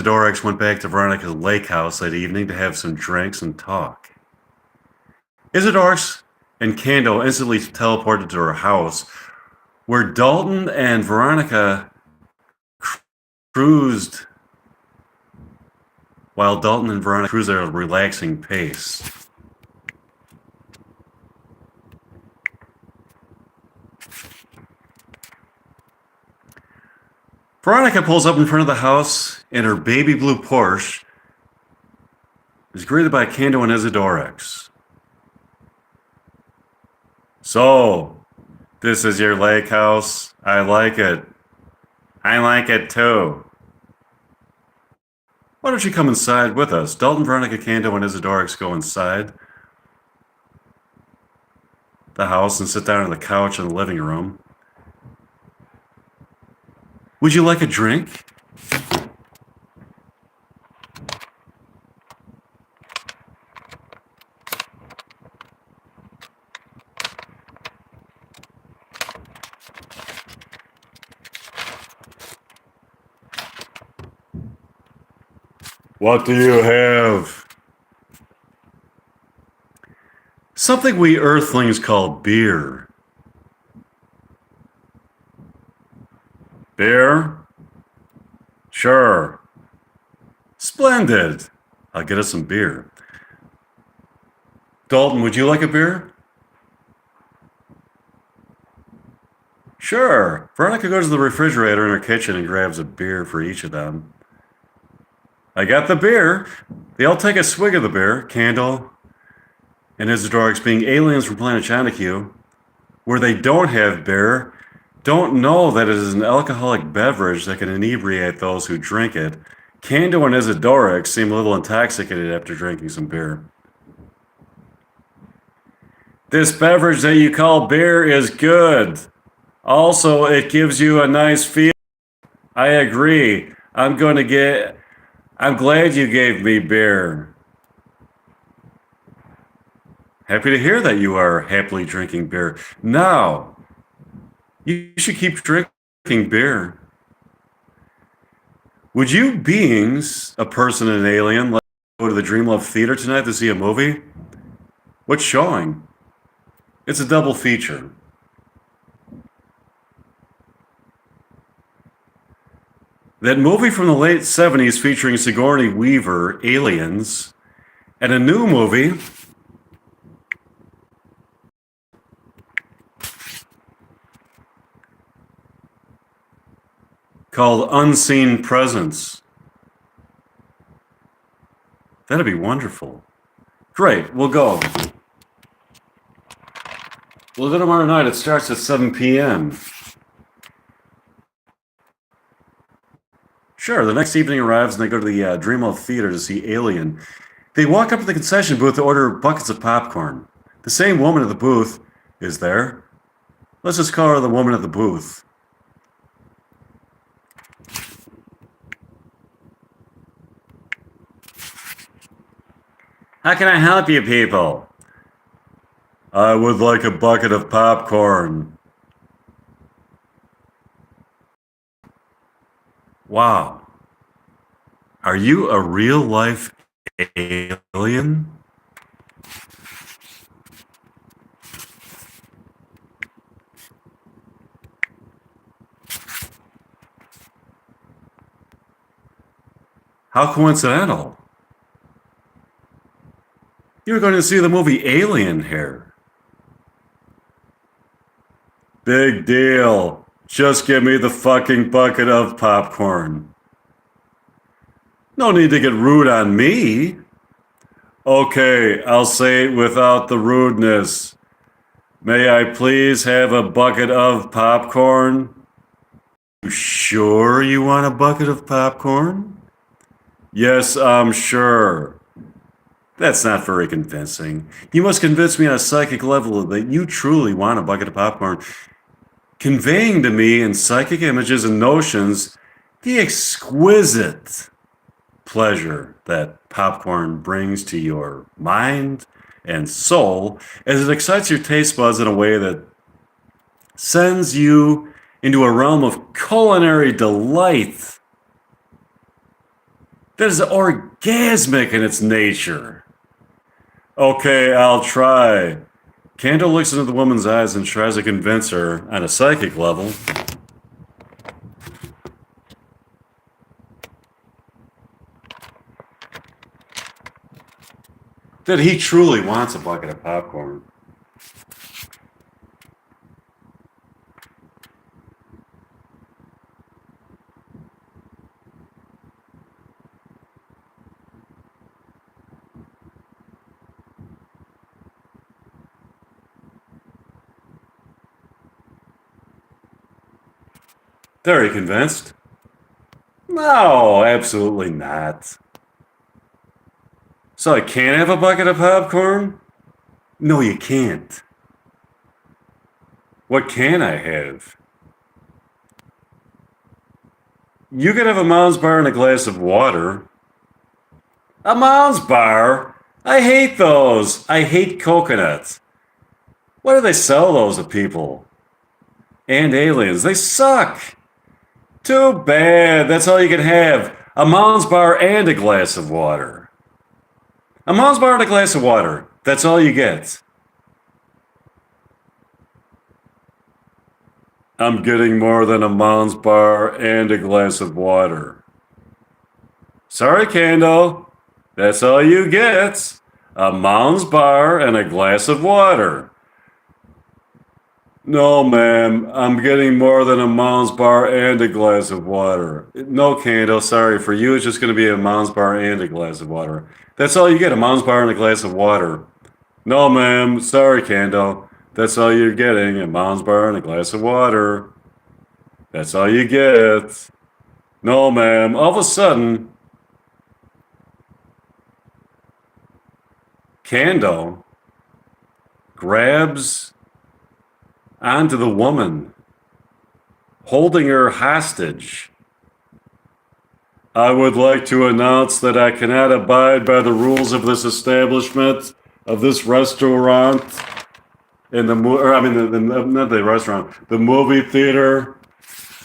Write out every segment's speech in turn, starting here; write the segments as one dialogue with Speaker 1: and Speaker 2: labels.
Speaker 1: Dorix went back to Veronica's lake house that evening to have some drinks and talk. Isidorix and Candle instantly teleported to her house, where Dalton and Veronica cruised at a relaxing pace. Veronica pulls up in front of the house, and her baby blue Porsche is greeted by Cando and Isidorix. So, this is your lake house? I like it. I like it too. Why don't you come inside with us? Dalton, Veronica, Cando, and Isidorix go inside the house and sit down on the couch in the living room. Would you like a drink? What do you have? Something we earthlings call beer. Beer? Sure. Splendid. I'll get us some beer. Dalton, would you like a beer? Sure. Veronica goes to the refrigerator in her kitchen and grabs a beer for each of them. I got the beer. They all take a swig of the beer. Candle and Isidorix, being aliens from planet Chanticue, where they don't have beer, don't know that it is an alcoholic beverage that can inebriate those who drink it. Cando and Isidorix seem a little intoxicated after drinking some beer. This beverage that you call beer is good. Also, it gives you a nice feel. I agree. I'm glad you gave me beer. Happy to hear that you are happily drinking beer. Now, you should keep drinking beer. Would you beings, a person and an alien, like to go to the Dreamlove Theater tonight to see a movie? What's showing? It's a double feature. That movie from the late 70s featuring Sigourney Weaver, Aliens, and a new movie called Unseen Presence. That'd be wonderful. Great, we'll go. We'll go tomorrow night. It starts at 7 p.m. Sure, the next evening arrives and they go to the Dreamlove Theater to see Alien. They walk up to the concession booth to order buckets of popcorn. The same woman at the booth is there. Let's just call her the woman at the booth. How can I help you people? I would like a bucket of popcorn. Wow. Are you a real-life alien? How coincidental. You were going to see the movie Alien here. Big deal. Just give me the fucking bucket of popcorn. No need to get rude on me. Okay, I'll say it without the rudeness. May I please have a bucket of popcorn? You sure you want a bucket of popcorn? Yes, I'm sure. That's not very convincing. You must convince me on a psychic level that you truly want a bucket of popcorn, conveying to me in psychic images and notions the exquisite pleasure that popcorn brings to your mind and soul as it excites your taste buds in a way that sends you into a realm of culinary delight. That is orgasmic in its nature. Okay, I'll try. Candle looks into the woman's eyes and tries to convince her, on a psychic level, that he truly wants a bucket of popcorn. Very convinced. No, absolutely not. So I can't have a bucket of popcorn? No, you can't. What can I have? You can have a Mounds bar and a glass of water. A Mounds bar? I hate those. I hate coconuts. Why do they sell those to people? And aliens. They suck. Too bad. That's all you can have. A Mounds bar and a glass of water. A Mounds bar and a glass of water. That's all you get. I'm getting more than a Mounds bar and a glass of water. Sorry, Candle. That's all you get. A Mounds bar and a glass of water. No, ma'am. I'm getting more than a Mounds bar and a glass of water. No, Candle. Sorry. For you, it's just going to be a Mounds bar and a glass of water. That's all you get, a Mounds bar and a glass of water. No, ma'am. Sorry, Candle. That's all you're getting, a Mounds bar and a glass of water. That's all you get. No, ma'am. All of a sudden, Candle grabs onto the woman, holding her hostage. I would like to announce that I cannot abide by the rules of this establishment, of this restaurant, in the not the restaurant, the movie theater.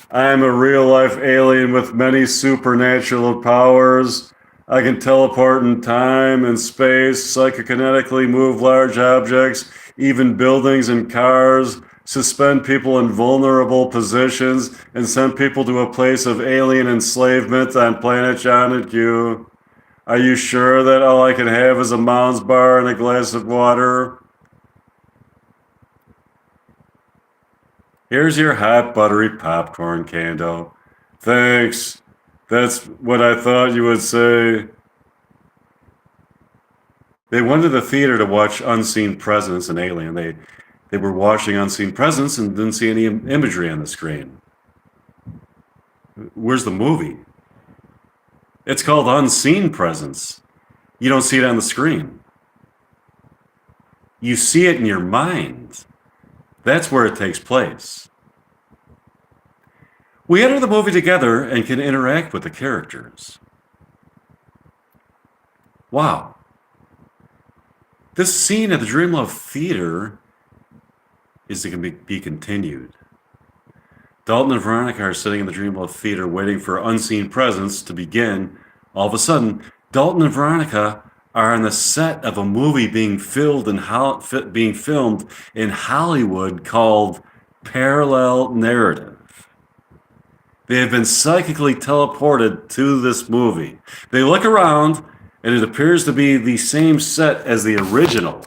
Speaker 1: I am a real-life alien with many supernatural powers. I can teleport in time and space, psychokinetically move large objects, even buildings and cars, suspend people in vulnerable positions, and send people to a place of alien enslavement on planet John and Q. Are you sure that all I can have is a Mounds bar and a glass of water? Here's your hot, buttery popcorn, Candle. Thanks. That's what I thought you would say. They went to the theater to watch Unseen Presence and Alien. They were watching Unseen Presence and didn't see any imagery on the screen. Where's the movie? It's called Unseen Presence. You don't see it on the screen. You see it in your mind. That's where it takes place. We enter the movie together and can interact with the characters. Wow. This scene at the Dreamlove Theater is to be continued. Dalton and Veronica are sitting in the Dreamlove Theater waiting for Unseen Presence to begin. All of a sudden, Dalton and Veronica are on the set of a movie being filmed in Hollywood called Parallel Narrative. They have been psychically teleported to this movie. They look around, and it appears to be the same set as the original.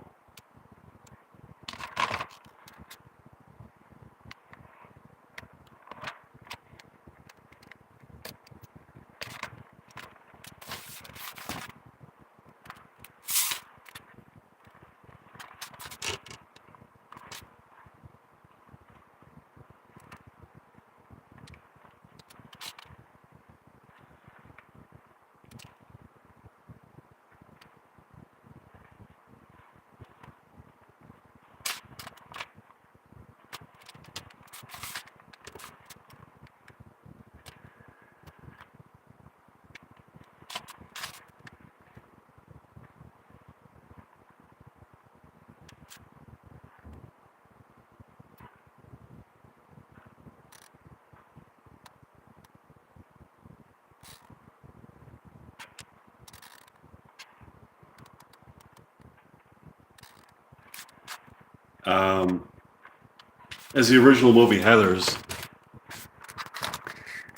Speaker 1: as the original movie Heathers,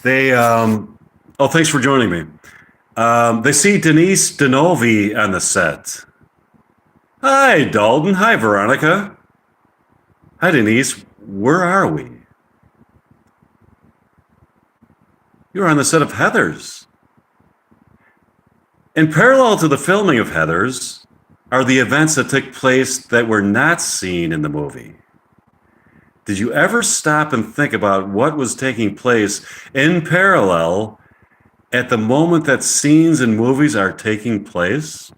Speaker 1: they oh, thanks for joining me. They see Denise Denovi on the set. Hi, Dalton. Hi, Veronica. Hi, Denise. Where are we? You're on the set of Heathers. In parallel to the filming of Heathers are the events that took place that were not seen in the movie. Did you ever stop and think about what was taking place in parallel at the moment that scenes in movies are taking place?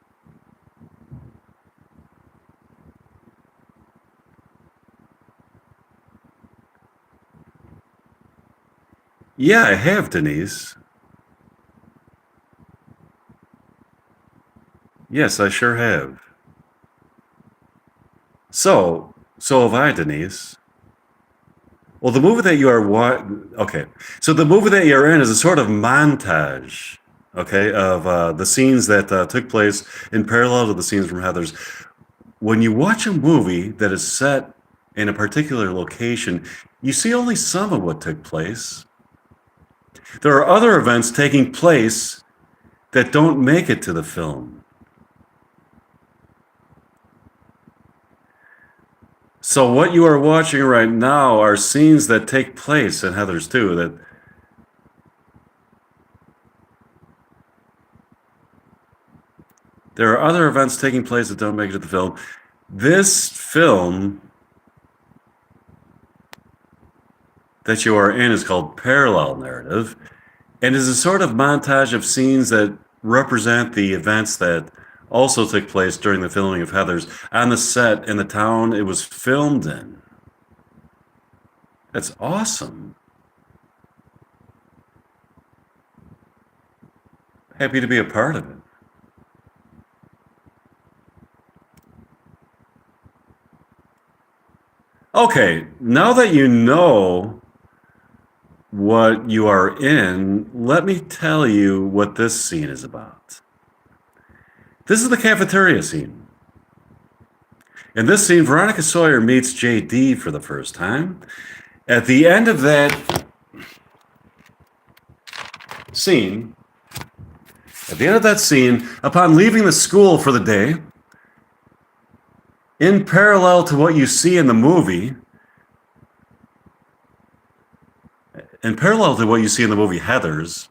Speaker 1: Yeah, I have, Denise. Yes, I sure have. So have I, Denise. Well, the movie that you are okay. So the movie that you're in is a sort of montage, okay, of the scenes that took place in parallel to the scenes from Heathers. When you watch a movie that is set in a particular location, you see only some of what took place. There are other events taking place that don't make it to the film. So what you are watching right now are scenes that take place in Heathers too. That there are other events taking place that don't make it to the film. This film that you are in is called Parallel Narrative, and is a sort of montage of scenes that represent the events that also took place during the filming of Heathers on the set in the town it was filmed in. That's awesome. Happy to be a part of it. Okay, now that you know what you are in, let me tell you what this scene is about. This is the cafeteria scene. In this scene, Veronica Sawyer meets JD for the first time. At the end of that scene, upon leaving the school for the day, in parallel to what you see in the movie, Heathers,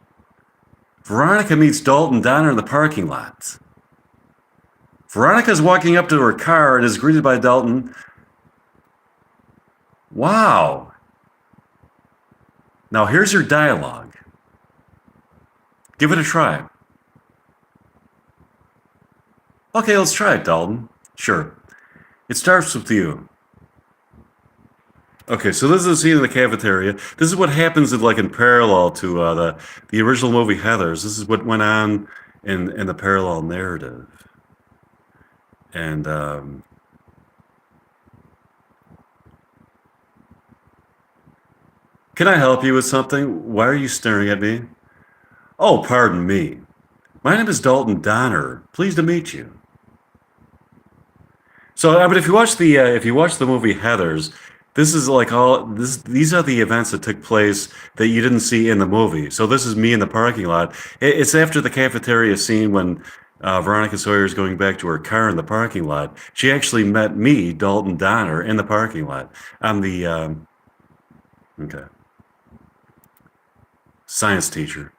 Speaker 1: Veronica meets Dalton Donner in the parking lot. Veronica's walking up to her car and is greeted by Dalton. Wow. Now here's your dialogue. Give it a try. Okay, let's try it, Dalton. Sure. It starts with you. Okay, so this is a scene in the cafeteria. This is what happens in parallel to the original movie Heathers. This is what went on in the parallel narrative. And can I help you with something? Why are you staring at me? Oh, pardon me. My name is Dalton Donner. Pleased to meet you. So, but if you watch the movie Heathers, this is like all this. These are the events that took place that you didn't see in the movie. So this is me in the parking lot. It's after the cafeteria scene when Veronica Sawyer is going back to her car in the parking lot. She actually met me, Dalton Donner, in the parking lot. I'm the okay science teacher.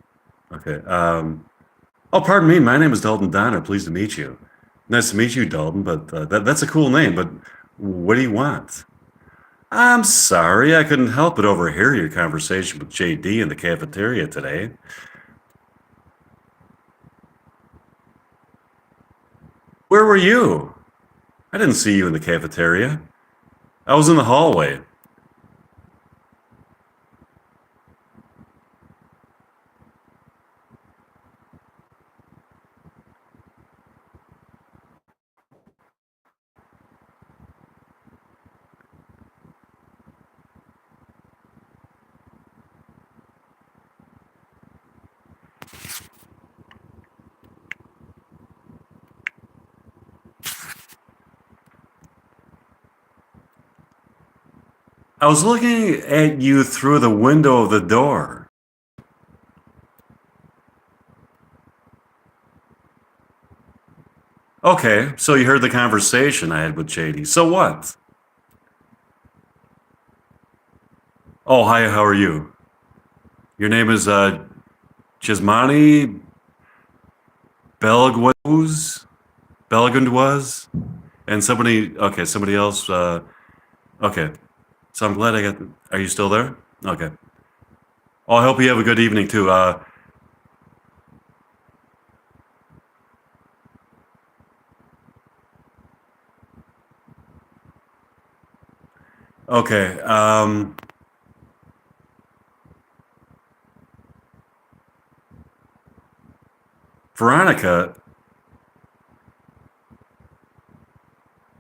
Speaker 1: Okay. Oh, pardon me. My name is Dalton Donner. Pleased to meet you. Nice to meet you, Dalton. But that's a cool name. But what do you want? I'm sorry, I couldn't help but overhear your conversation with JD in the cafeteria today. Where were you? I didn't see you in the cafeteria. I was in the hallway. I was looking at you through the window of the door. Okay, so you heard the conversation I had with JD. So what? Oh, hi, how are you? Your name is, Gismani Belguez? Belgunduaz? And somebody else, okay. So I'm glad I got, are you still there? Okay. Oh, I hope you have a good evening too. Okay, Veronica,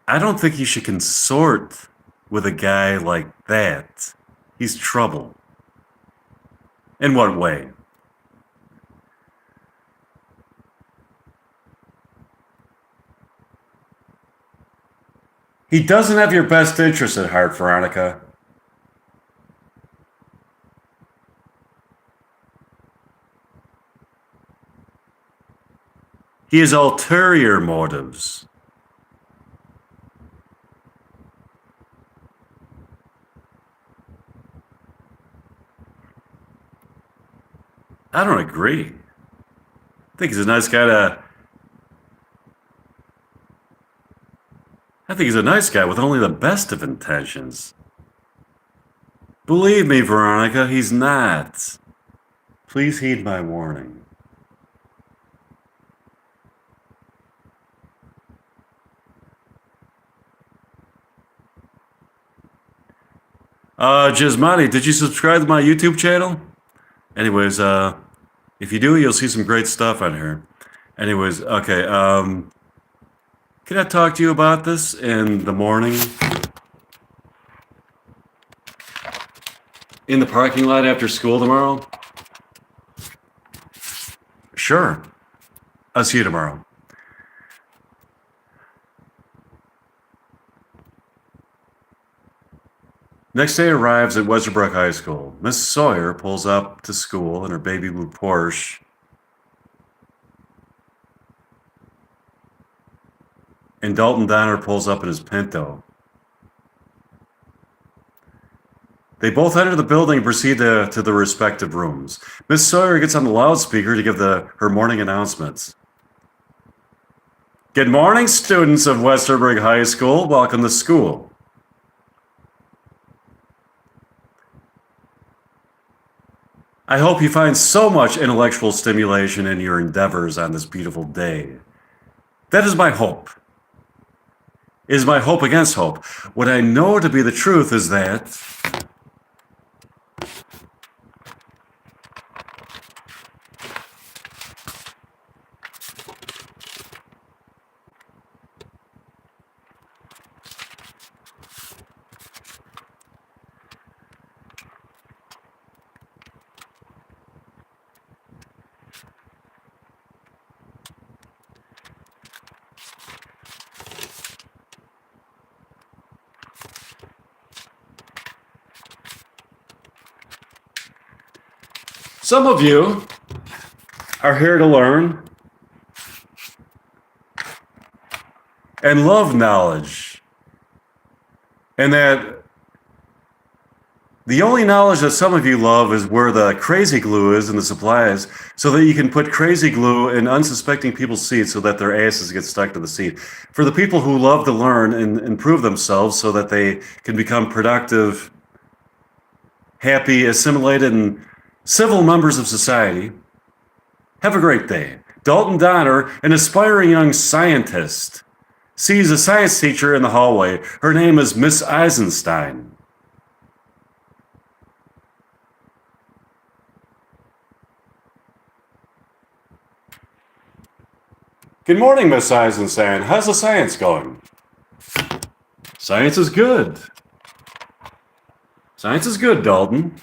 Speaker 1: I don't think you should consort with a guy like that. He's trouble. In what way? He doesn't have your best interest at heart, Veronica. He has ulterior motives. I don't agree. I think he's a nice guy to. I think he's a nice guy with only the best of intentions. Believe me, Veronica, he's not. Please heed my warning. Gismani, did you subscribe to my YouTube channel? Anyways, if you do, you'll see some great stuff on here. Anyways, okay, can I talk to you about this in the morning? In the parking lot after school tomorrow? Sure. I'll see you tomorrow. Next day arrives at Westerbrook High School. Miss Sawyer pulls up to school in her baby blue Porsche. And Dalton Donner pulls up in his Pinto. They both enter the building and proceed to their respective rooms. Miss Sawyer gets on the loudspeaker to give her morning announcements. Good morning, students of Westerbrook High School. Welcome to school. I hope you find so much intellectual stimulation in your endeavors on this beautiful day. That is my hope. It is my hope against hope. What I know to be the truth is that some of you are here to learn and love knowledge. And that the only knowledge that some of you love is where the crazy glue is in the supplies, so that you can put crazy glue in unsuspecting people's seats so that their asses get stuck to the seat. For the people who love to learn and improve themselves so that they can become productive, happy, assimilated, and civil members of society, have a great day. Dalton Donner, an aspiring young scientist, sees a science teacher in the hallway. Her name is Miss Eisenstein. Good morning, Miss Eisenstein. How's the science going? Science is good. Science is good, Dalton.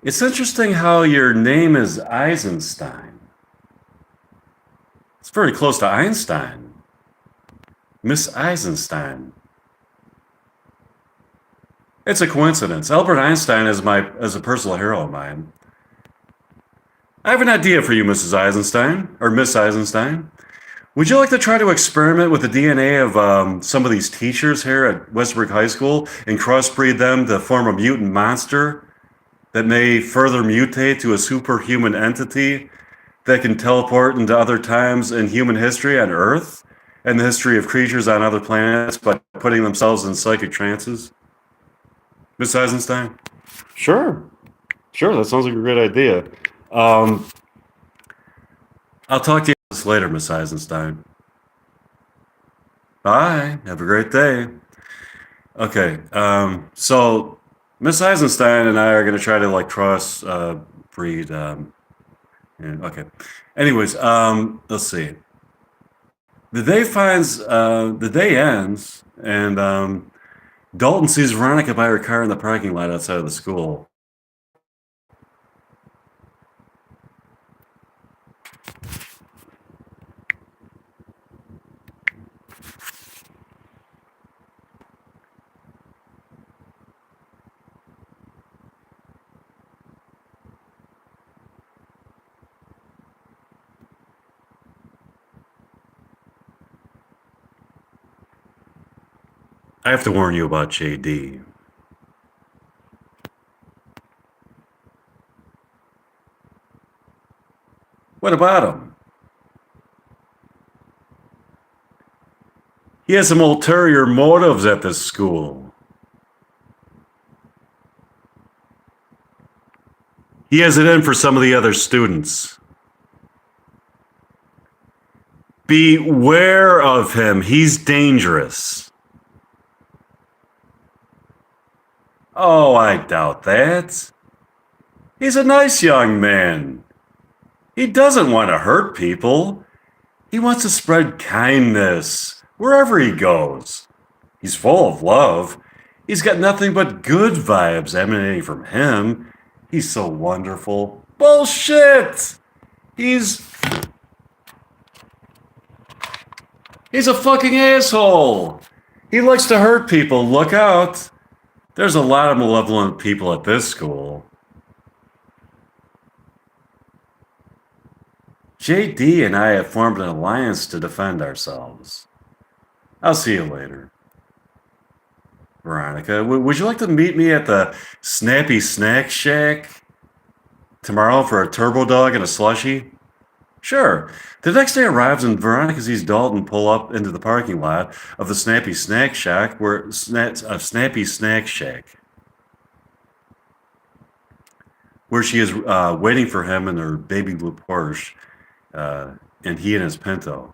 Speaker 1: It's interesting how your name is Eisenstein. It's very close to Einstein. Miss Eisenstein. It's a coincidence. Albert Einstein is a personal hero of mine. I have an idea for you, Mrs. Eisenstein, or Miss Eisenstein. Would you like to try to experiment with the DNA of some of these teachers here at Westbrook High School and crossbreed them to form a mutant monster that may further mutate to a superhuman entity that can teleport into other times in human history on Earth and the history of creatures on other planets by putting themselves in psychic trances? Miss Eisenstein? Sure. Sure, that sounds like a great idea. Um, I'll talk to you about this later, Miss Eisenstein. Bye. Have a great day. Okay. So Miss Eisenstein and I are going to try to like cross breed. Yeah, okay. Anyways, let's see. The day ends, and Dalton sees Veronica by her car in the parking lot outside of the school. I have to warn you about JD. What about him? He has some ulterior motives at this school. He has it in for some of the other students. Beware of him. He's dangerous. Oh, I doubt that. He's a nice young man. He doesn't want to hurt people. He wants to spread kindness wherever he goes. He's full of love. He's got nothing but good vibes emanating from him. He's so wonderful. Bullshit! He's a fucking asshole. He likes to hurt people. Look out. There's a lot of malevolent people at this school. JD and I have formed an alliance to defend ourselves. I'll see you later. Veronica, would you like to meet me at the Snappy Snack Shack tomorrow for a turbo dog and a slushie? Sure. The next day arrives and Veronica sees Dalton pull up into the parking lot of the Snappy Snack Shack, Snappy Snack Shack, where she is waiting for him in her baby blue Porsche, and he in his Pinto.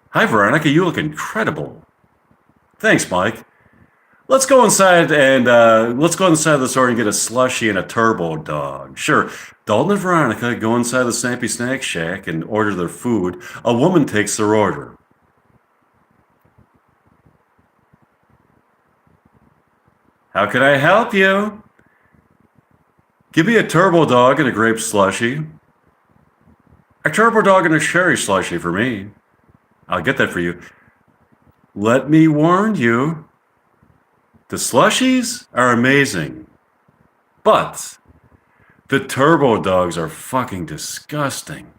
Speaker 1: Hi, Veronica. You look incredible. Thanks, Mike. Let's go inside the store and get a slushie and a turbo dog. Sure. Dalton and Veronica go inside the Snappy Snack Shack and order their food. A woman takes their order. How can I help you? Give me a turbo dog and a grape slushie. A turbo dog and a cherry slushie for me. I'll get that for you. Let me warn you. The slushies are amazing, but the turbo dogs are fucking disgusting.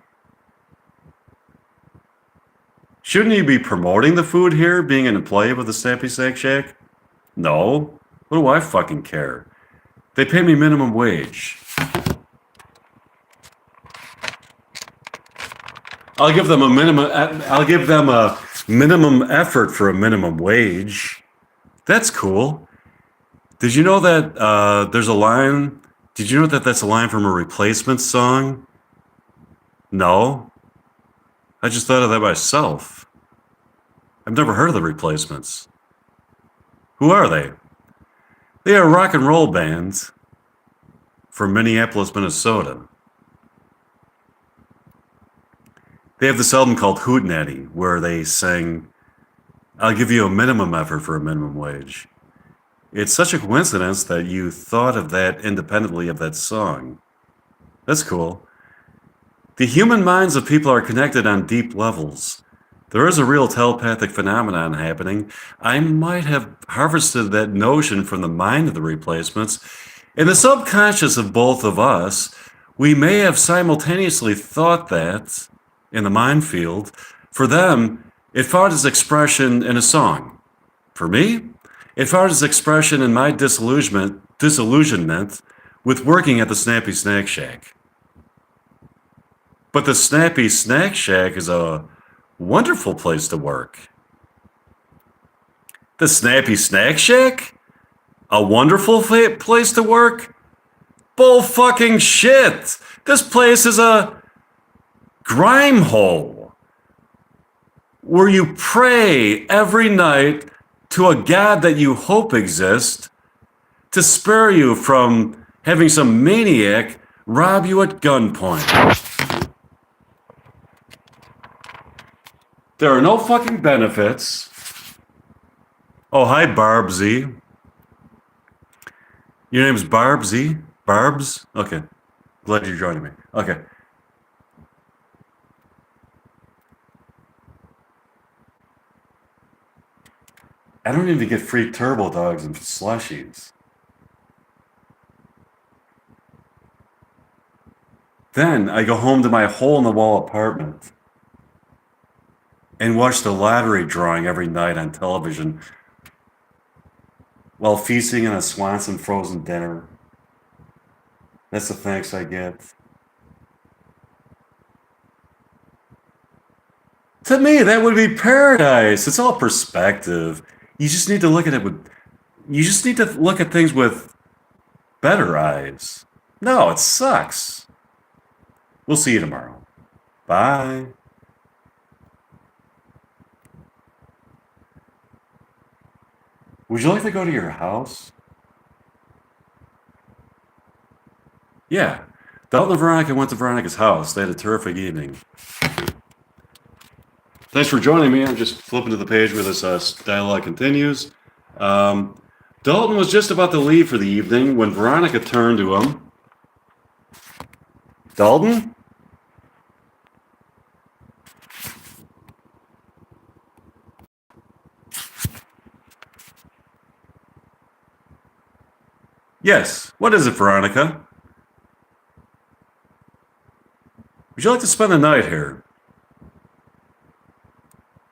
Speaker 1: Shouldn't you be promoting the food here, being an employee of the Snappy Snack Shack? No. What do I fucking care? They pay me minimum wage. I'll give them a minimum effort for a minimum wage. That's cool. Did you know that there's a line? Did you know that that's a line from a Replacements song? No. I just thought of that myself. I've never heard of the Replacements. Who are they? They are a rock and roll band from Minneapolis, Minnesota. They have this album called Hootenanny, where they sing, I'll give you a minimum effort for a minimum wage. It's such a coincidence that you thought of that independently of that song. That's cool. The human minds of people are connected on deep levels. there is a real telepathic phenomenon happening. I might have harvested that notion from the mind of the replacements. In the subconscious of both of us, we may have simultaneously thought that, in the mind field, for them, it found its expression in a song. For me, it found its expression in my disillusionment with working at the Snappy Snack Shack. But the Snappy Snack Shack is a wonderful place to work. The Snappy Snack Shack? A wonderful place to work? Bull fucking shit! This place is a grime hole where you pray every night to a god that you hope exists to spare you from having some maniac rob you at gunpoint. There are no fucking benefits. Oh, hi, Barbsy. Your name's Barbsy? Barbs? Okay. Glad you're joining me. Okay. I don't even get free turbo dogs and slushies. Then I go home to my hole-in-the-wall apartment and watch the lottery drawing every night on television while feasting on a Swanson frozen dinner. That's the thanks I get. To me, that would be paradise. It's all perspective. You just need to look at it with. You just need to look at things with better eyes. No, it sucks. We'll see you tomorrow. Bye. Would you like to go to your house? Yeah. Dalton and Veronica went to Veronica's house. They had a terrific evening. Thanks for joining me. I'm just flipping to the page where this dialogue continues. Dalton was just about to leave for the evening when Veronica turned to him. Dalton? Yes. What is it, Veronica? Would you like to spend the night here?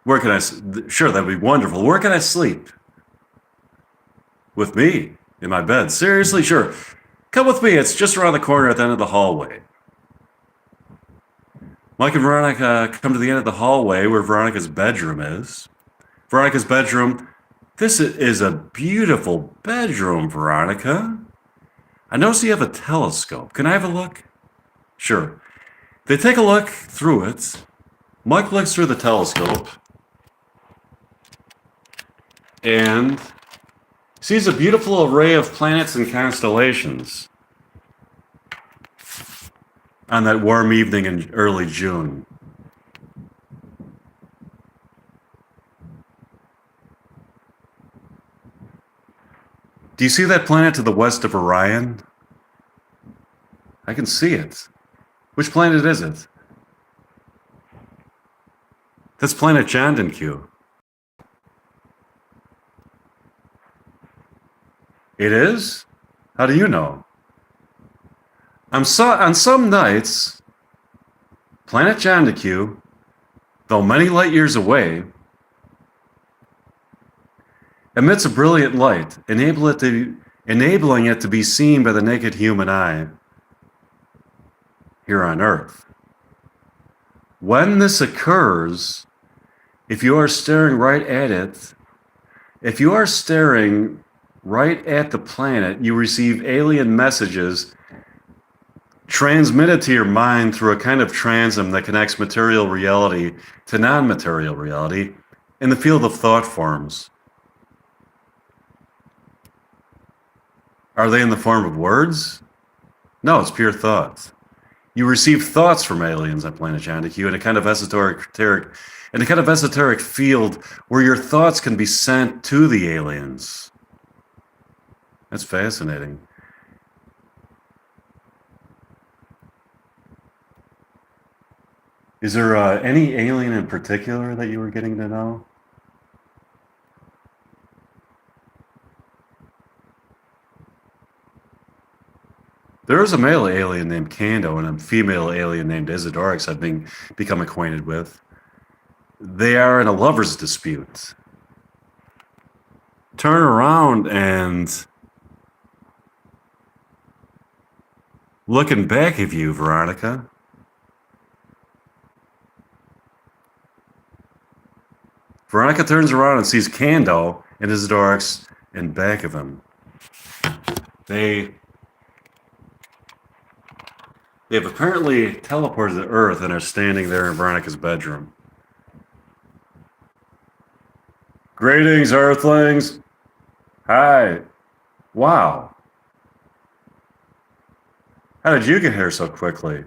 Speaker 1: Where can I... Sure, that'd be wonderful. Where can I sleep? With me? In my bed? Seriously? Sure. Come with me. It's just around the corner at the end of the hallway. Mike and Veronica come to the end of the hallway where Veronica's bedroom is. Veronica's bedroom. This is a beautiful bedroom, Veronica. I notice you have a telescope. Can I have a look? Sure. They take a look through it. Mike looks through the telescope and sees a beautiful array of planets and constellations on that warm evening in early June. Do you see that planet to the west of Orion? I can see it. Which planet is it? That's planet Q. It is? How do you know? On some nights, planet Q, though many light years away, emits a brilliant light, enabling it to be seen by the naked human eye here on Earth. When this occurs, if you are staring right at it, if you are staring right at the planet, you receive alien messages transmitted to your mind through a kind of transom that connects material reality to non-material reality in the field of thought forms. Are they in the form of words? No, it's pure thought. You receive thoughts from aliens on planet Q in a kind of esoteric field where your thoughts can be sent to the aliens. That's fascinating. Is there any alien in particular that you were getting to know? There is a male alien named Kando and a female alien named Isidorix become acquainted with. They are in a lover's dispute. Turn around and looking back of you, Veronica. Veronica turns around and sees Kando and Isidorix in back of him. They've apparently teleported to Earth and are standing there in Veronica's bedroom. Greetings, Earthlings. Hi. Wow. How did you get here so quickly?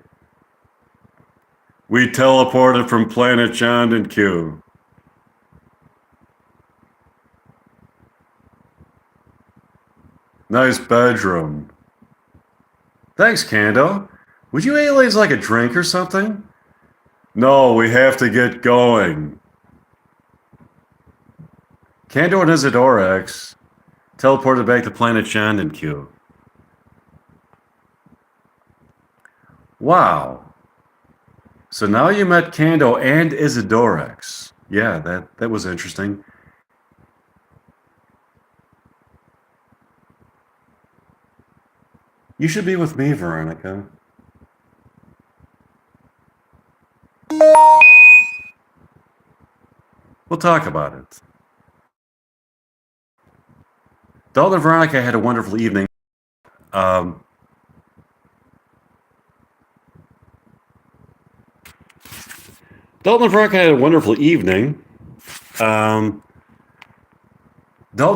Speaker 1: We teleported from planet John and Q. Nice bedroom. Thanks, Kando. Would you aliens like a drink or something? No, we have to get going. Kando and Isidorix teleported back to planet John and Q. Wow. So now you met Kando and Isidorix. Yeah, that was interesting. You should be with me, Veronica. We'll talk about it. Dalton and Veronica had a wonderful evening. Dalton and Veronica had a wonderful evening. Dalton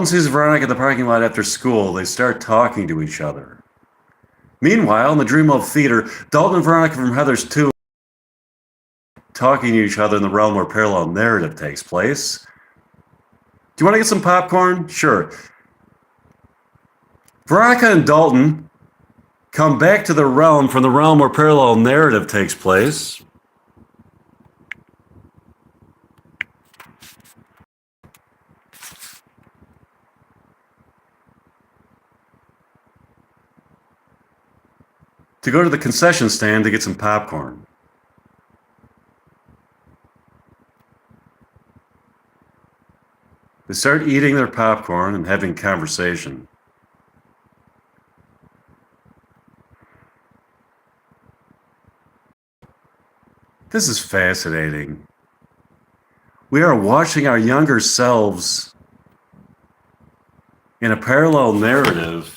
Speaker 1: sees Veronica in the parking lot after school. They start talking to each other. Meanwhile, in the Dreamlove Theater, Dalton and Veronica from Heathers 2 talking to each other in the realm where parallel narrative takes place. Do you want to get some popcorn? Sure. Veronica and Dalton come back to the realm from the realm where parallel narrative takes place. To go to the concession stand to get some popcorn. They start eating their popcorn and having conversation. This is fascinating. We are watching our younger selves in a parallel narrative.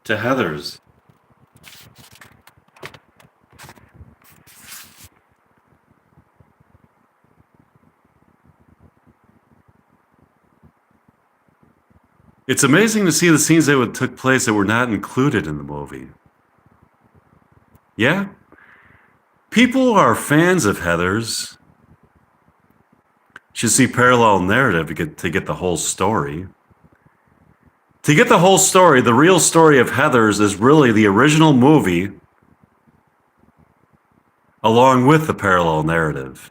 Speaker 1: To Heathers. It's amazing to see the scenes that took place that were not included in the movie. Yeah? People who are fans of Heathers should see parallel narrative to get the whole story. To get the whole story, the real story of Heathers is really the original movie along with the parallel narrative.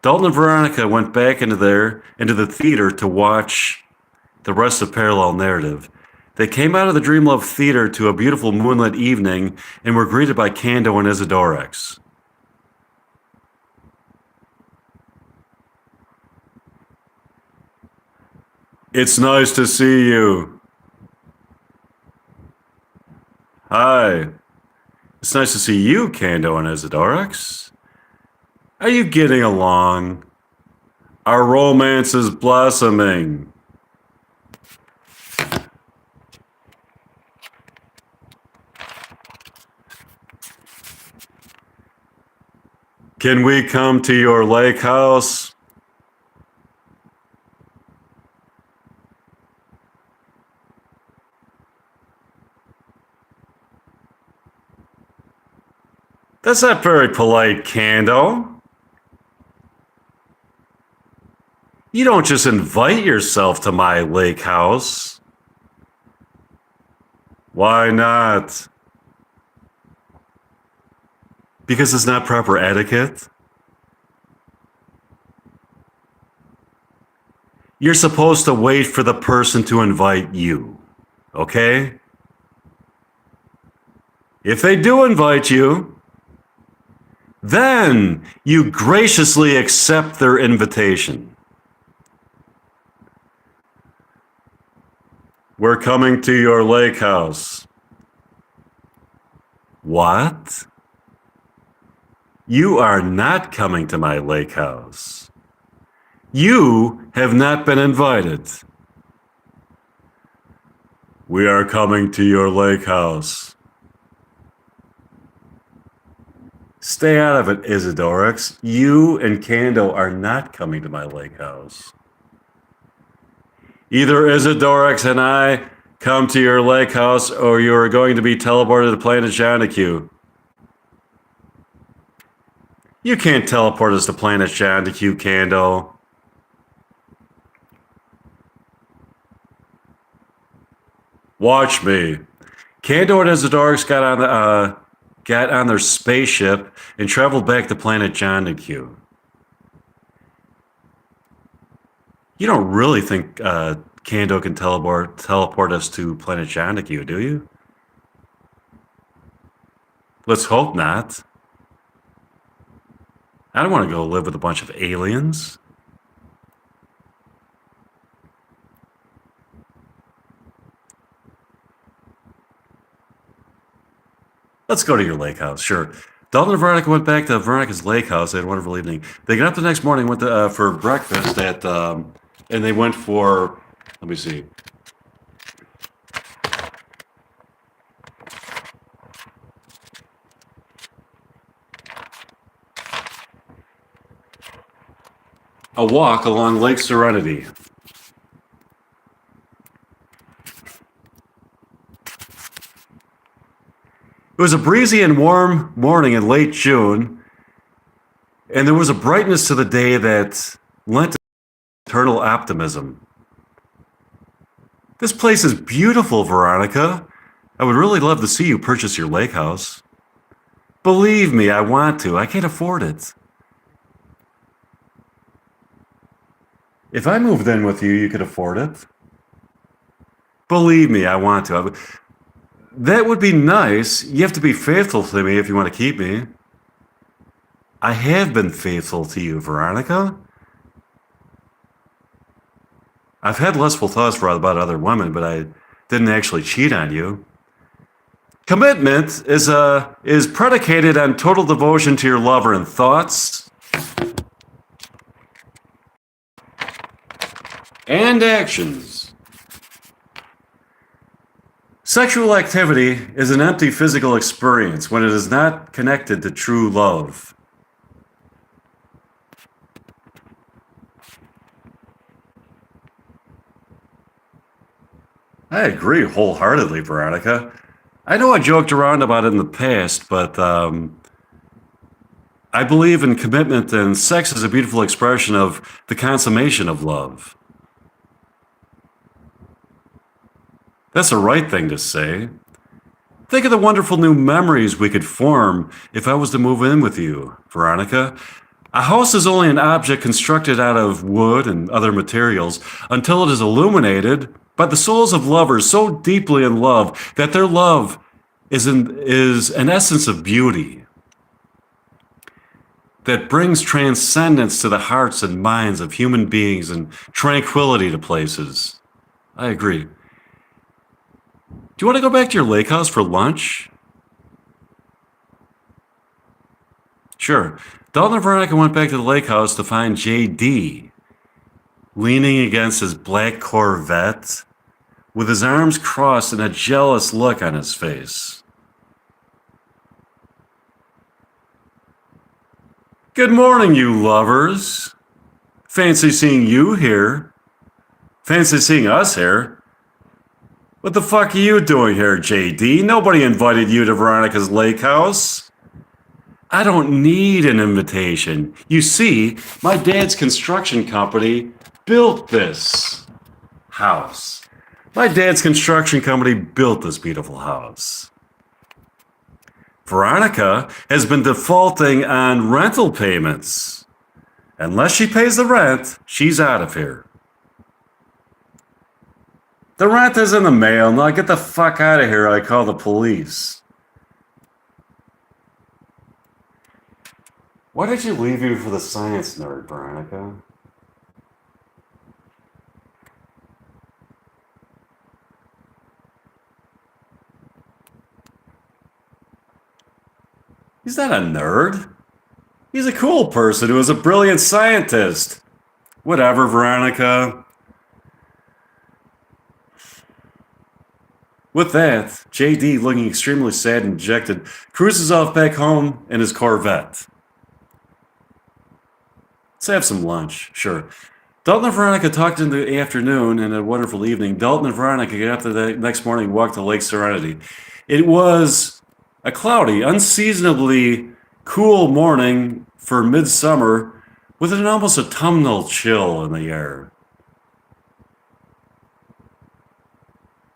Speaker 1: Dalton and Veronica went back into the theater to watch the rest of parallel narrative. They came out of the Dreamlove Theater to a beautiful moonlit evening and were greeted by Kando and Isidorix. It's nice to see you. Hi. It's nice to see you, Kando and Isidorix. Are you getting along? Our romance is blossoming. Can we come to your lake house? That's not very polite, Kando. You don't just invite yourself to my lake house. Why not? Because it's not proper etiquette? You're supposed to wait for the person to invite you, okay? If they do invite you, then you graciously accept their invitation. We're coming to your lake house. What? You are not coming to my lake house. You have not been invited. We are coming to your lake house. Stay out of it, Isidorix. You and Kando are not coming to my lake house. Either Isidorix and I come to your lake house, or you are going to be teleported to planet Jandaku. You can't teleport us to planet Jandaku, Kando. Watch me. Kando and Isidorix got on their spaceship and traveled back to planet Jandaku. You don't really think Kando can teleport us to planet Jandaku, do you? Let's hope not. I don't want to go live with a bunch of aliens. Let's go to your lake house, sure. Dalton and Veronica went back to Veronica's lake house. They had a wonderful evening. They got up the next morning, went to, for breakfast and they went for, let me see. A walk along Lake Serenity. It was a breezy and warm morning in late June, and there was a brightness to the day that lent eternal optimism. This place is beautiful, Veronica. I would really love to see you purchase your lake house. Believe me, I want to. I can't afford it. If I moved in with you, you could afford it. Believe me, I want to. That would be nice. You have to be faithful to me if you want to keep me. I have been faithful to you, Veronica. I've had lustful thoughts about other women, but I didn't actually cheat on you. Commitment is predicated on total devotion to your lover in thoughts and actions. Sexual activity is an empty physical experience when it is not connected to true love. I agree wholeheartedly, Veronica. I know I joked around about it in the past, but I believe in commitment, and sex is a beautiful expression of the consummation of love. That's the right thing to say. Think of the wonderful new memories we could form if I was to move in with you, Veronica. A house is only an object constructed out of wood and other materials until it is illuminated by the souls of lovers so deeply in love that their love is an essence of beauty that brings transcendence to the hearts and minds of human beings and tranquility to places. I agree. Do you want to go back to your lake house for lunch? Sure. Dalton and Veronica went back to the lake house to find JD leaning against his black Corvette, with his arms crossed and a jealous look on his face. Good morning, you lovers. Fancy seeing you here. Fancy seeing us here. What the fuck are you doing here, JD? Nobody invited you to Veronica's lake house. I don't need an invitation. You see, my dad's construction company built this house. My dad's construction company built this beautiful house. Veronica has been defaulting on rental payments. Unless she pays the rent, she's out of here. The rent is in the mail. Now get the fuck out of here. I call the police. Why did you leave me for the science nerd, Veronica? He's not a nerd. He's a cool person who is a brilliant scientist. Whatever, Veronica. With that, JD, looking extremely sad and dejected, cruises off back home in his Corvette. Let's have some lunch, sure. Dalton and Veronica talked in the afternoon and a wonderful evening. Dalton and Veronica get up the next morning and walk to Lake Serenity. It was a cloudy, unseasonably cool morning for midsummer with an almost autumnal chill in the air.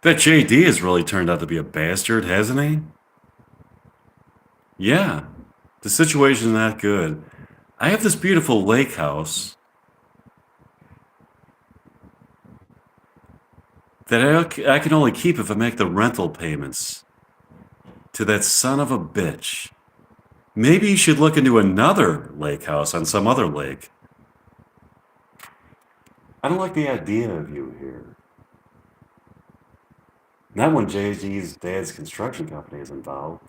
Speaker 1: That JD has really turned out to be a bastard, hasn't he? Yeah, the situation's not good. I have this beautiful lake house that I can only keep if I make the rental payments to that son of a bitch. Maybe you should look into another lake house on some other lake. I don't like the idea of you here. Not when JG's dad's construction company is involved.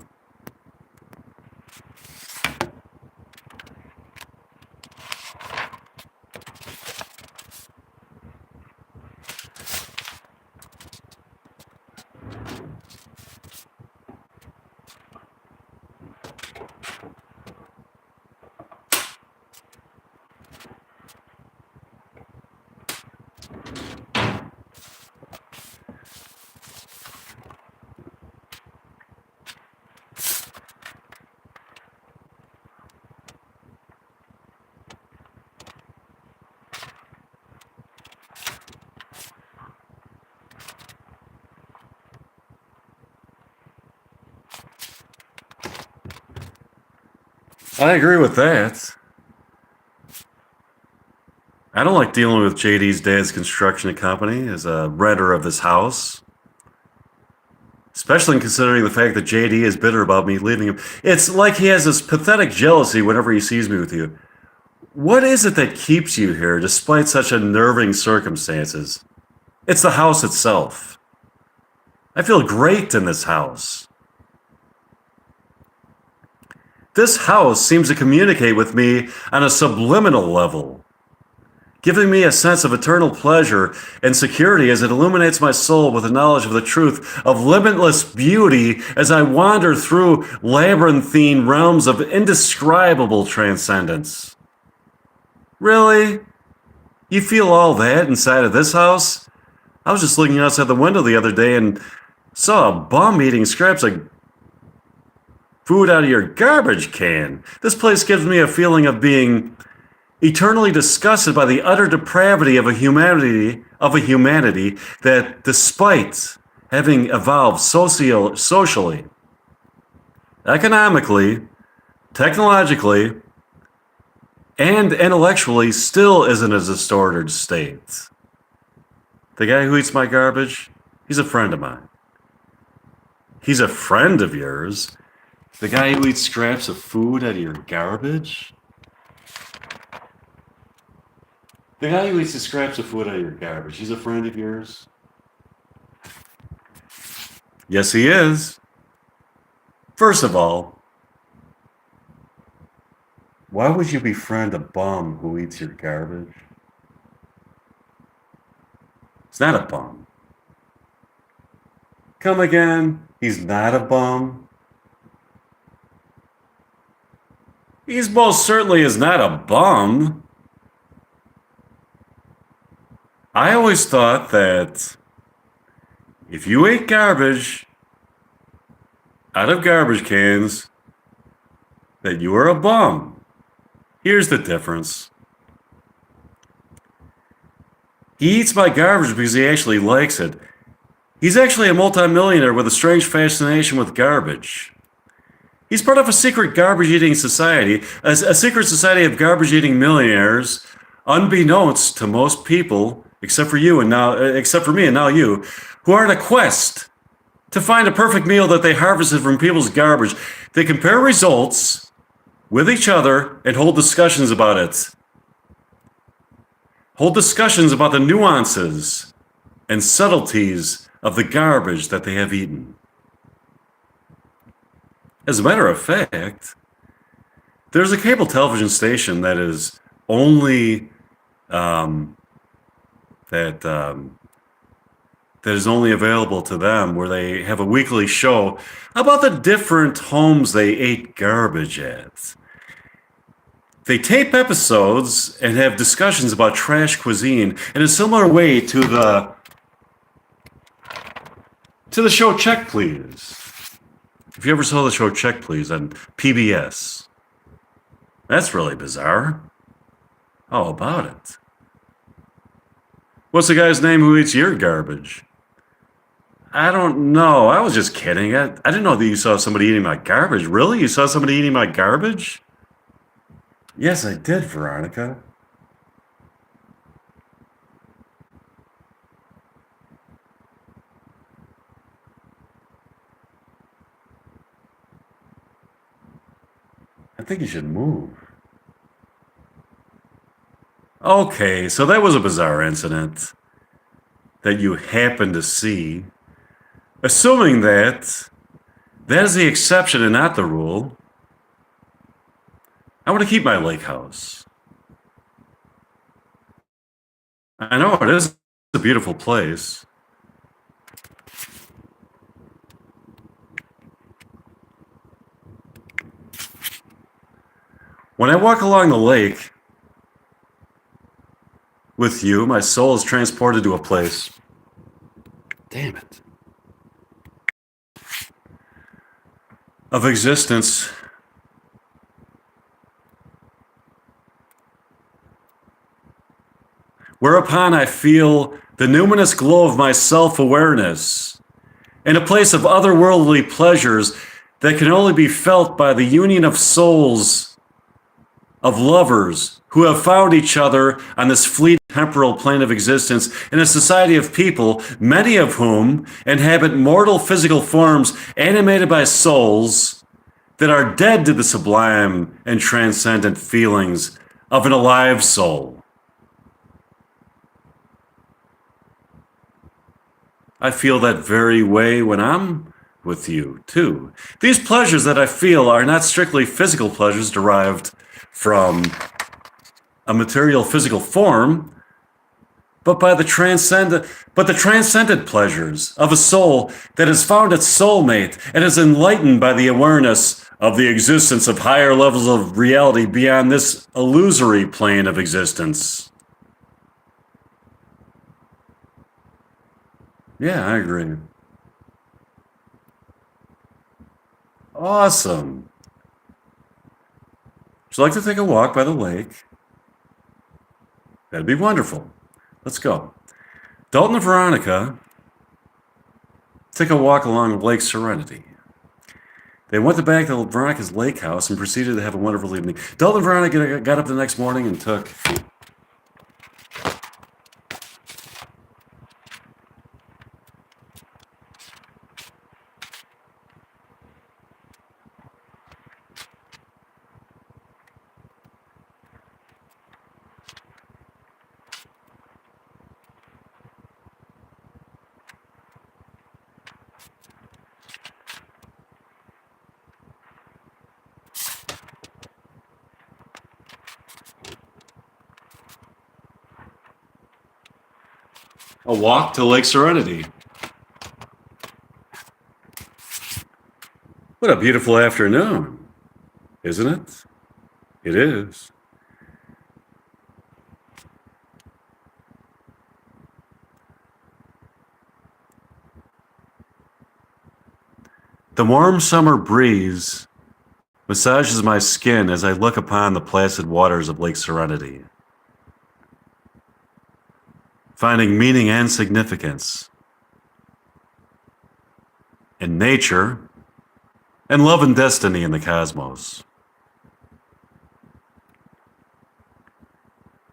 Speaker 1: I agree with that. I don't like dealing with JD's dad's construction company as a renter of this house. Especially considering the fact that JD is bitter about me leaving him. It's like he has this pathetic jealousy whenever he sees me with you. What is it that keeps you here despite such unnerving circumstances? It's the house itself. I feel great in this house. This house seems to communicate with me on a subliminal level, giving me a sense of eternal pleasure and security as it illuminates my soul with the knowledge of the truth of limitless beauty as I wander through labyrinthine realms of indescribable transcendence. Really? You feel all that inside of this house? I was just looking outside the window the other day and saw a bum eating scraps of food out of your garbage can. This place gives me a feeling of being eternally disgusted by the utter depravity of a humanity that, despite having evolved socially, economically, technologically, and intellectually, still is in a distorted state. The guy who eats my garbage, he's a friend of mine. He's a friend of yours. The guy who eats scraps of food out of your garbage? The guy who eats the scraps of food out of your garbage, he's a friend of yours? Yes, he is. First of all, why would you befriend a bum who eats your garbage? He's not a bum. Come again? He's not a bum. He's most certainly is not a bum. I always thought that if you ate garbage out of garbage cans, that you were a bum. Here's the difference. He eats my garbage because he actually likes it. He's actually a multimillionaire with a strange fascination with garbage. He's part of a secret garbage-eating society, a secret society of garbage-eating millionaires, unbeknownst to most people, except for me and now you, who are on a quest to find a perfect meal that they harvested from people's garbage. They compare results with each other and hold discussions about it. Hold discussions about the nuances and subtleties of the garbage that they have eaten. As a matter of fact, there's a cable television station that is only that is only available to them, where they have a weekly show about the different homes they ate garbage at. They tape episodes and have discussions about trash cuisine in a similar way to the show Check Please. If you ever saw the show Check Please on PBS. That's really bizarre. How about it? What's the guy's name who eats your garbage? I don't know. I was just kidding. I didn't know that you saw somebody eating my garbage. Really? You saw somebody eating my garbage? Yes, I did, Veronica. I think you should move. Okay, so that was a bizarre incident that you happened to see. Assuming that is the exception and not the rule, I want to keep my lake house. I know it is a beautiful place. When I walk along the lake with you, my soul is transported to a place. Damn it. Of existence. Whereupon I feel the numinous glow of my self-awareness in a place of otherworldly pleasures that can only be felt by the union of souls of lovers who have found each other on this fleeting temporal plane of existence in a society of people, many of whom inhabit mortal physical forms animated by souls that are dead to the sublime and transcendent feelings of an alive soul. I feel that very way when I'm with you, too. These pleasures that I feel are not strictly physical pleasures derived from a material physical form, but the transcendent pleasures of a soul that has found its soulmate and is enlightened by the awareness of the existence of higher levels of reality beyond this illusory plane of existence. Yeah, I agree. Awesome. Would you like to take a walk by the lake? That'd be wonderful. Let's go. Dalton and Veronica take a walk along Lake Serenity. They went back to Veronica's lake house and proceeded to have a wonderful evening. Dalton and Veronica got up the next morning and took A walk to Lake Serenity. What a beautiful afternoon, isn't it? It is. The warm summer breeze massages my skin as I look upon the placid waters of Lake Serenity, finding meaning and significance in nature and love and destiny in the cosmos.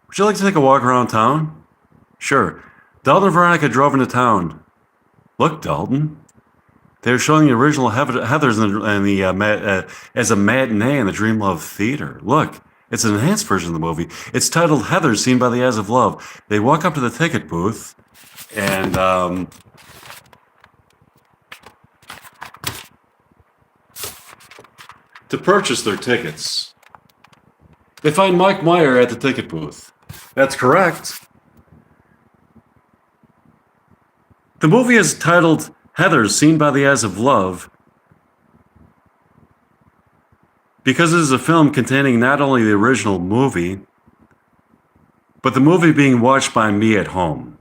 Speaker 1: Would you like to take a walk around town? Sure. Dalton and Veronica drove into town. Look, Dalton. They were showing the original Heathers as a matinee in the Dreamlove Theater. Look, it's an enhanced version of the movie. It's titled Heathers Seen by the Eyes of Love. They walk up to the ticket booth and to purchase their tickets. They find Mike Meyer at the ticket booth. That's correct. The movie is titled Heathers Seen by the Eyes of Love because it is a film containing not only the original movie, but the movie being watched by me at home.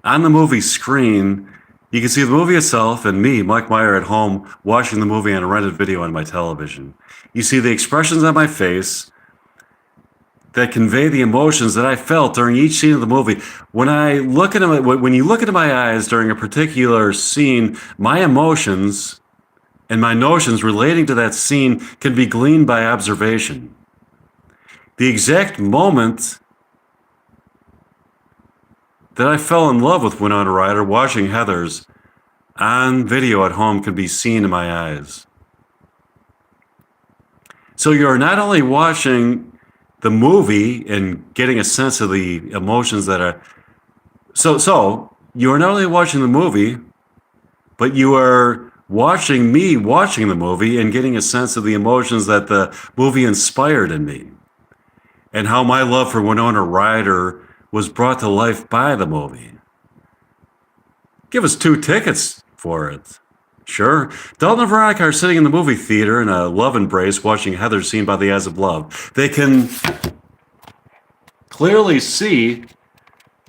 Speaker 1: On the movie screen, you can see the movie itself and me, Mike Meyer, at home watching the movie on a rented video on my television. You see the expressions on my face that convey the emotions that I felt during each scene of the movie. When you look into my eyes during a particular scene, my emotions and my notions relating to that scene can be gleaned by observation. The exact moment that I fell in love with Winona Ryder watching Heathers on video at home can be seen in my eyes. So you're not only watching the movie and getting a sense of the emotions that are so you are not only watching the movie, but you are watching me watching the movie and getting a sense of the emotions that the movie inspired in me and how my love for Winona Ryder was brought to life by the movie. Give us 2 tickets for it. Sure. Dalton and Veronica are sitting in the movie theater in a love embrace watching Heathers Seen by the Eyes of Love. They can clearly see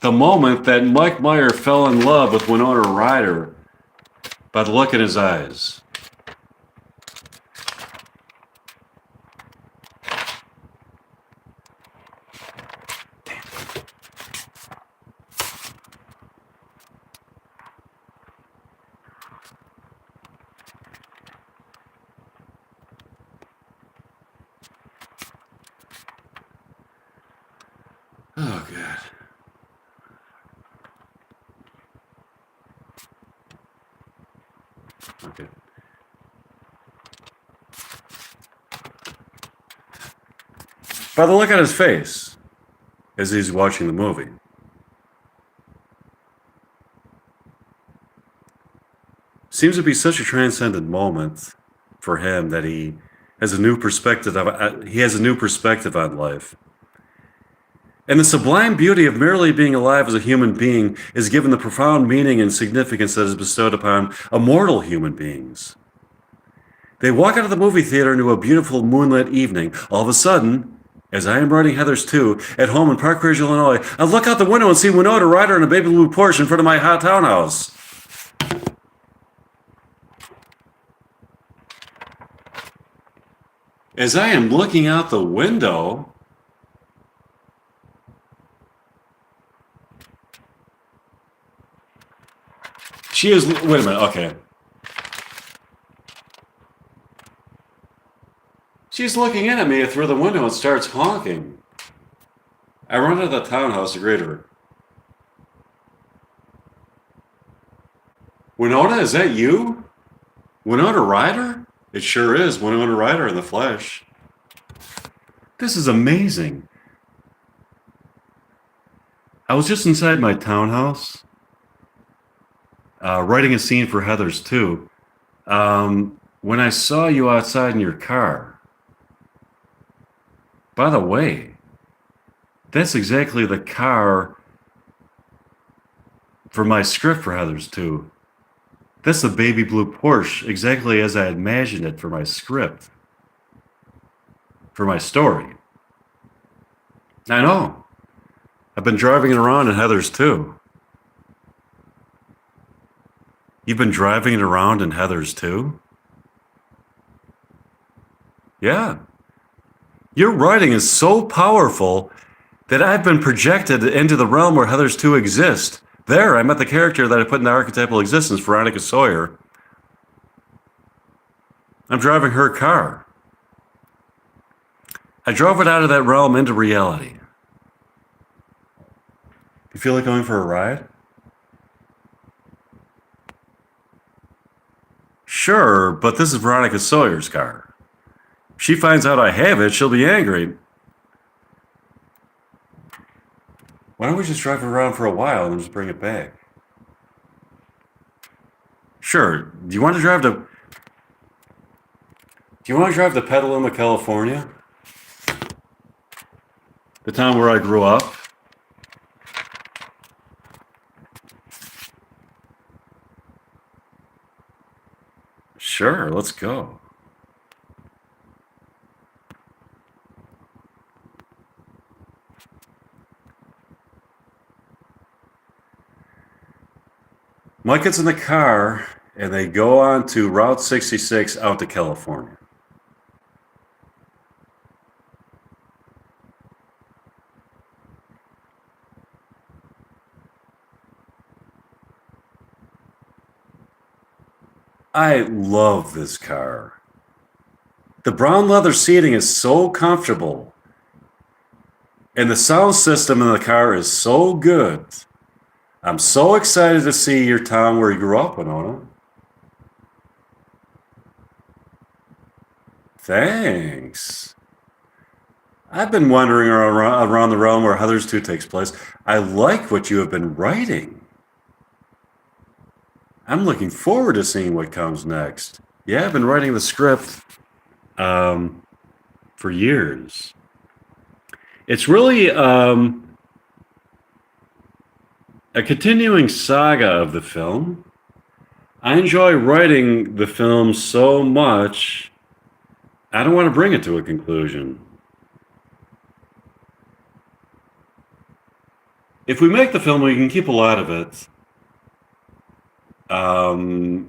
Speaker 1: the moment that Mike Meyer fell in love with Winona Ryder by the look in his eyes. Oh, God. Okay. By the look on his face as he's watching the movie. Seems to be such a transcendent moment for him that he has a new perspective on life. And the sublime beauty of merely being alive as a human being is given the profound meaning and significance that is bestowed upon immortal human beings. They walk out of the movie theater into a beautiful moonlit evening. All of a sudden, as I am writing Heathers 2 at home in Park Ridge, Illinois, I look out the window and see Winona Ryder in a baby blue Porsche in front of my hot townhouse. As I am looking out the window, she is, wait a minute, okay. She's looking in at me through the window and starts honking. I run to the townhouse to greet her. Winona, is that you? Winona Ryder? It sure is, Winona Ryder in the flesh. This is amazing. I was just inside my townhouse, writing a scene for Heathers 2, when I saw you outside in your car. By the way, That's exactly the car for my script for Heathers 2. That's the baby blue Porsche, exactly as I imagined it for my script, for my story. I know. I've been driving it around in Heathers 2. You've been driving it around in Heathers 2? Yeah. Your writing is so powerful that I've been projected into the realm where Heathers 2 exists. There, I met the character that I put into archetypal existence, Veronica Sawyer. I'm driving her car. I drove it out of that realm into reality. You feel like going for a ride? Sure, but this is Veronica Sawyer's car. If she finds out I have it, she'll be angry. Why don't we just drive it around for a while and just bring it back? Sure. Do you want to drive to Petaluma, California? The town where I grew up? Sure, let's go. Mike gets in the car and they go on to Route 66 out to California. I love this car. The brown leather seating is so comfortable. And the sound system in the car is so good. I'm so excited to see your town where you grew up, Winona. Thanks. I've been wandering around the realm where Heathers 2 takes place. I like what you have been writing. I'm looking forward to seeing what comes next. Yeah, I've been writing the script for years. It's really a continuing saga of the film. I enjoy writing the film so much, I don't want to bring it to a conclusion. If we make the film, we can keep a lot of it.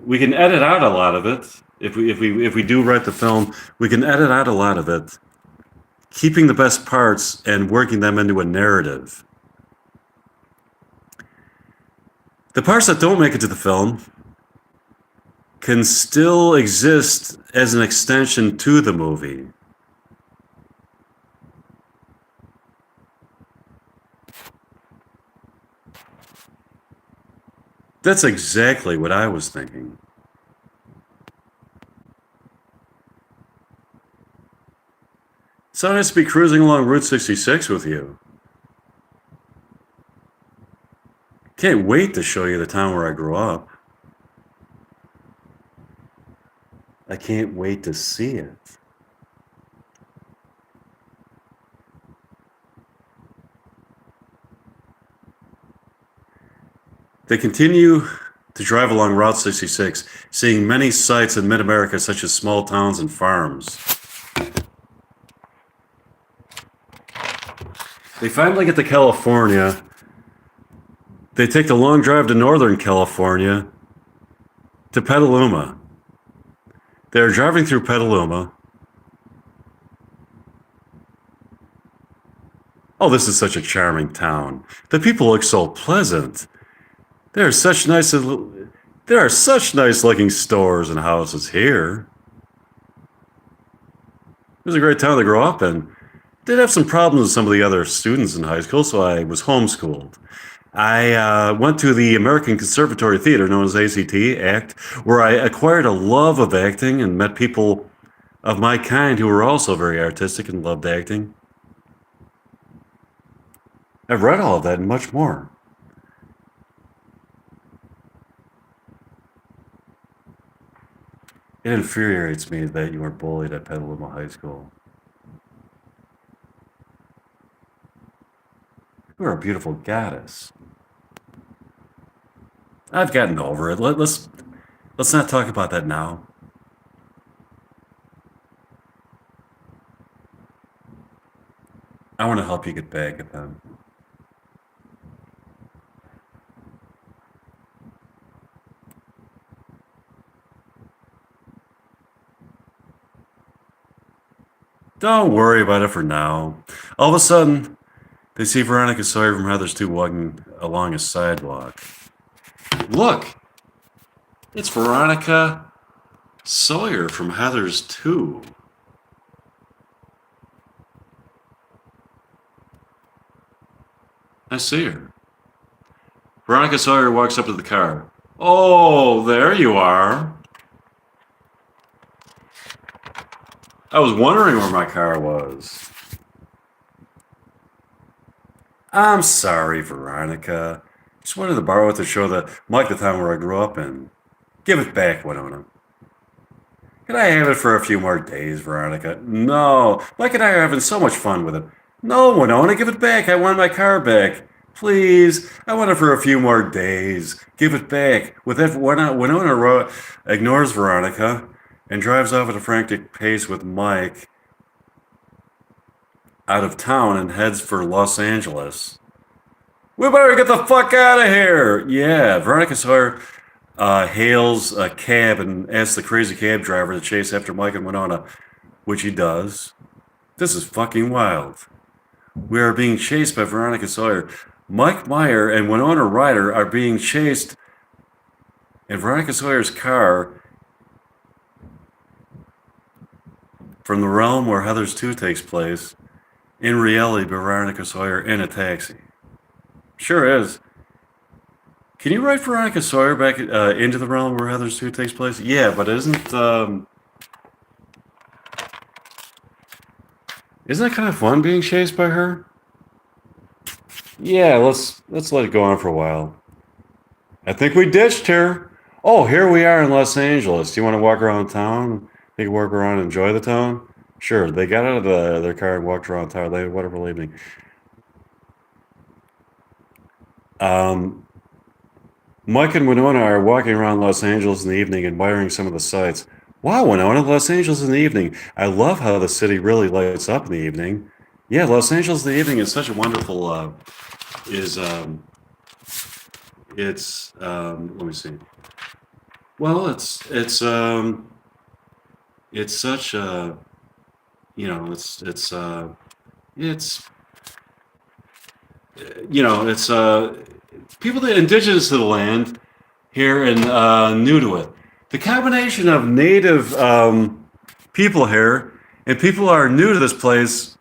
Speaker 1: We can edit out a lot of it. If we do write the film, we can edit out a lot of it, keeping the best parts and working them into a narrative. The parts that don't make it to the film can still exist as an extension to the movie. That's exactly what I was thinking. So nice to be cruising along Route 66 with you. Can't wait to show you the town where I grew up. I can't wait to see it. They continue to drive along Route 66, seeing many sights in mid-America such as small towns and farms. They finally get to California. They take the long drive to Northern California, to Petaluma. They're driving through Petaluma. Oh, this is such a charming town. The people look so pleasant. There are such nice looking stores and houses here. It was a great town to grow up in. Did have some problems with some of the other students in high school, so I was homeschooled. I went to the American Conservatory Theater, known as ACT, ACT, where I acquired a love of acting and met people of my kind who were also very artistic and loved acting. I've read all of that and much more. It infuriates me that you were bullied at Petaluma High School. You're a beautiful goddess. I've gotten over it. Let's not talk about that now. I want to help you get back at them. Don't worry about it for now. All of a sudden, they see Veronica Sawyer from Heather's 2 walking along a sidewalk. Look! It's Veronica Sawyer from Heather's 2. I see her. Veronica Sawyer walks up to the car. Oh, there you are. I was wondering where my car was. I'm sorry, Veronica. Just wanted to borrow it to show the Mike the town where I grew up in. Give it back, Winona. Can I have it for a few more days, Veronica? No. Mike and I are having so much fun with it. No, Winona, give it back. I want my car back. Please. I want it for a few more days. Give it back. With that, Winona ignores Veronica and drives off at a frantic pace with Mike out of town and heads for Los Angeles. We better get the fuck out of here. Yeah, Veronica Sawyer hails a cab and asks the crazy cab driver to chase after Mike and Winona, which he does. This is fucking wild. We are being chased by Veronica Sawyer. Mike Meyer and Winona Ryder are being chased in Veronica Sawyer's car from the realm where Heather's 2 takes place. In reality, Veronica Sawyer in a taxi. Sure is. Can you write Veronica Sawyer back into the realm where Heather's 2 takes place? Yeah, but isn't it kind of fun being chased by her? Yeah, let's let it go on for a while. I think we ditched her. Oh, here we are in Los Angeles. Do you want to walk around town? They can walk around and enjoy the town? Sure, they got out of their car and walked around town. They had a wonderful evening. Mike and Winona are walking around Los Angeles in the evening, admiring some of the sights. Wow, Winona, Los Angeles in the evening. I love how the city really lights up in the evening. Yeah, Los Angeles in the evening is such a wonderful, let me see. Well, it's such a, people that are indigenous to the land here and new to it. The combination of native people here and people who are new to this place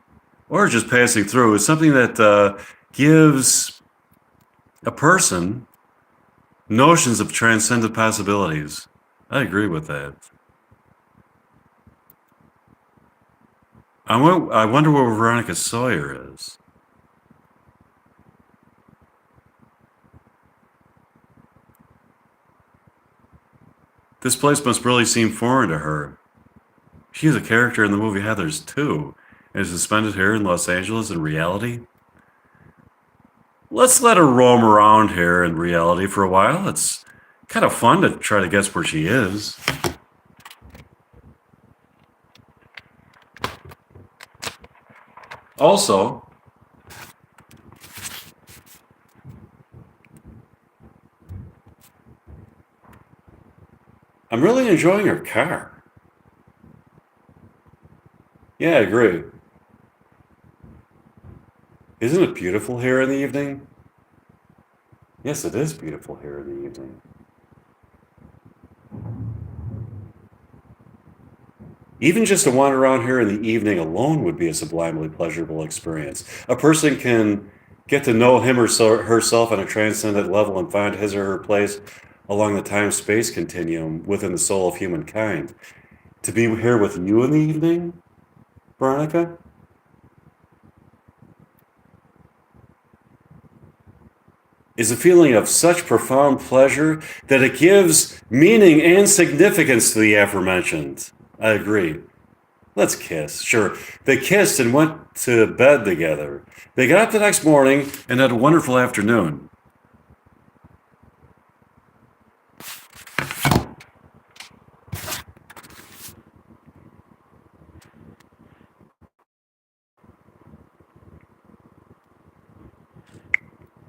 Speaker 1: or just passing through is something that gives a person notions of transcendent possibilities. I agree with that. I wonder where Veronica Sawyer is. This place must really seem foreign to her. She is a character in the movie Heathers too, and is suspended here in Los Angeles in reality. Let's let her roam around here in reality for a while. It's kind of fun to try to guess where she is. Also, I'm really enjoying her car. Yeah, I agree. Isn't it beautiful here in the evening? Yes, it is beautiful here in the evening. Even just to wander around here in the evening alone would be a sublimely pleasurable experience. A person can get to know him or herself on a transcendent level and find his or her place along the time-space continuum within the soul of humankind. To be here with you in the evening, Veronica, is a feeling of such profound pleasure that it gives meaning and significance to the aforementioned. I agree. Let's kiss. Sure. They kissed and went to bed together. They got up the next morning and had a wonderful afternoon.